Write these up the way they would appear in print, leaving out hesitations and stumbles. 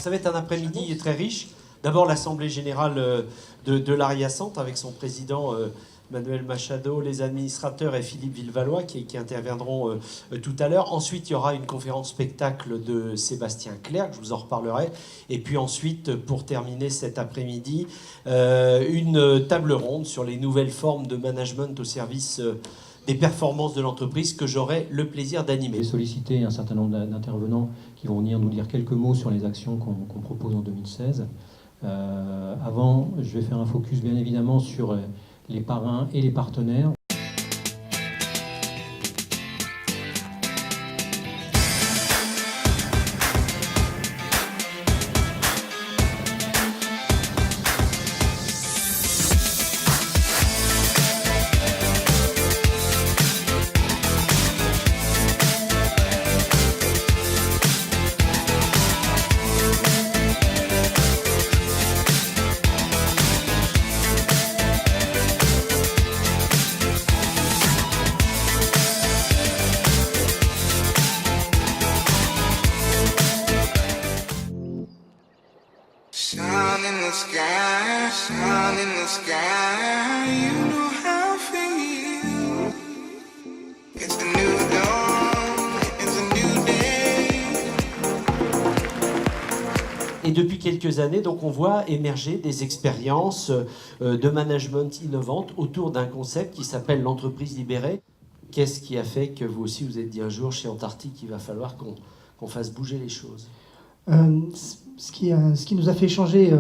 Alors ça va être un après-midi très riche. D'abord l'Assemblée Générale de l'Ariacente avec son président Manuel Machado, les administrateurs et Philippe Villevalois qui interviendront tout à l'heure. Ensuite, il y aura une conférence spectacle de Sébastien Clerc, je vous en reparlerai. Et puis ensuite, pour terminer cet après-midi, une table ronde sur les nouvelles formes de management au service des performances de l'entreprise que j'aurai le plaisir d'animer. J'ai sollicité un certain nombre d'intervenants qui vont venir nous dire quelques mots sur les actions qu'on propose en 2016. Avant, je vais faire un focus bien évidemment sur les parrains et les partenaires. Sun in the sky, sun in the sky, you know how I feel. It's a new dawn, it's a new day. Et depuis quelques années, donc, on voit émerger des expériences de management innovantes autour d'un concept qui s'appelle l'entreprise libérée. Qu'est-ce qui a fait que vous aussi vous êtes dit un jour chez Antarctic, il va falloir qu'on fasse bouger les choses? Ce qui nous a fait changer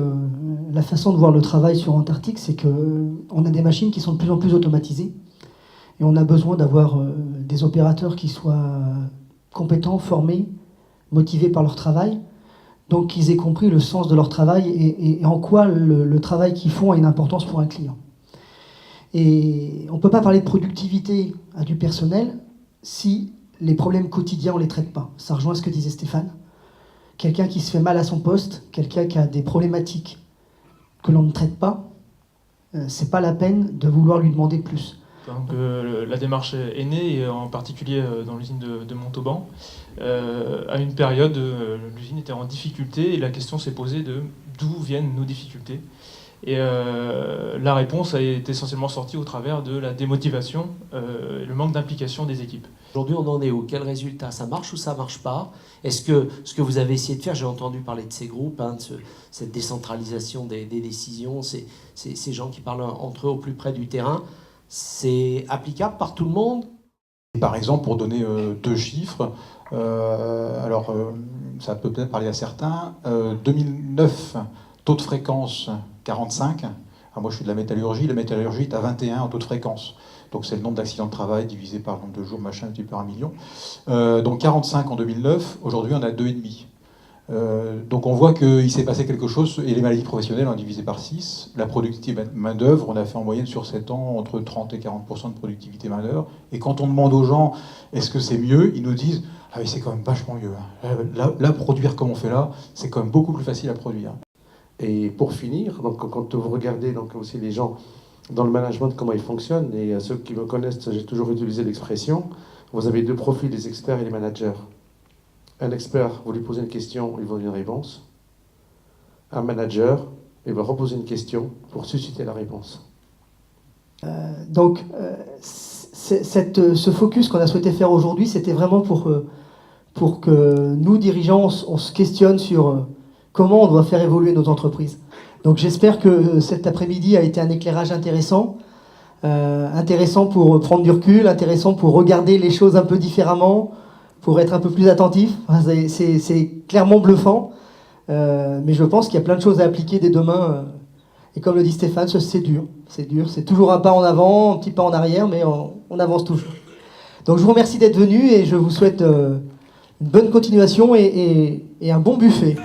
la façon de voir le travail sur Antarctic, c'est qu'on a des machines qui sont de plus en plus automatisées et on a besoin d'avoir des opérateurs qui soient compétents, formés, motivés par leur travail, donc qu'ils aient compris le sens de leur travail et en quoi le travail qu'ils font a une importance pour un client. Et on ne peut pas parler de productivité à du personnel si les problèmes quotidiens, on ne les traite pas. Ça rejoint ce que disait Stéphane. Quelqu'un qui se fait mal à son poste, quelqu'un qui a des problématiques que l'on ne traite pas, c'est pas la peine de vouloir lui demander plus. Donc, la démarche est née, en particulier dans l'usine de Montauban, à une période où l'usine était en difficulté et la question s'est posée de d'où viennent nos difficultés. Et la réponse est essentiellement sortie au travers de la démotivation, le manque d'implication des équipes. Aujourd'hui, on en est où? Quel résultat? Ça marche ou ça marche pas? Est-ce que ce que vous avez essayé de faire, j'ai entendu parler de ces groupes, de cette décentralisation des décisions, ces gens qui parlent entre eux au plus près du terrain, c'est applicable par tout le monde? Par exemple, pour donner deux chiffres, ça peut peut-être parler à certains, 2009, taux de fréquence 45. Moi je suis de la métallurgie est à 21 en taux de fréquence. Donc c'est le nombre d'accidents de travail divisé par le nombre de jours, machin, un petit peu 1 million. Donc 45 en 2009, aujourd'hui on a 2,5. Donc on voit qu'il s'est passé quelque chose, et les maladies professionnelles on a divisé par 6. La productivité main-d'œuvre, on a fait en moyenne sur 7 ans entre 30 et 40% de productivité main-d'œuvre. Et quand on demande aux gens est-ce que c'est mieux, ils nous disent ah oui c'est quand même vachement mieux. Là, produire comme on fait là, c'est quand même beaucoup plus facile à produire. Et pour finir, donc, quand vous regardez donc, aussi les gens dans le management, comment ils fonctionnent, et ceux qui me connaissent, j'ai toujours utilisé l'expression, vous avez deux profils, les experts et les managers. Un expert, vous lui posez une question, il vous donne une réponse. Un manager, il va reposer une question pour susciter la réponse. Ce focus qu'on a souhaité faire aujourd'hui, c'était vraiment pour que nous, dirigeants, on se questionne sur comment on doit faire évoluer nos entreprises. Donc j'espère que cet après-midi a été un éclairage intéressant, intéressant pour prendre du recul, intéressant pour regarder les choses un peu différemment, pour être un peu plus attentif. C'est clairement bluffant, mais je pense qu'il y a plein de choses à appliquer dès demain. Et comme le dit Stéphane, c'est dur, c'est toujours un pas en avant, un petit pas en arrière, mais on avance toujours. Donc je vous remercie d'être venus et je vous souhaite une bonne continuation et un bon buffet.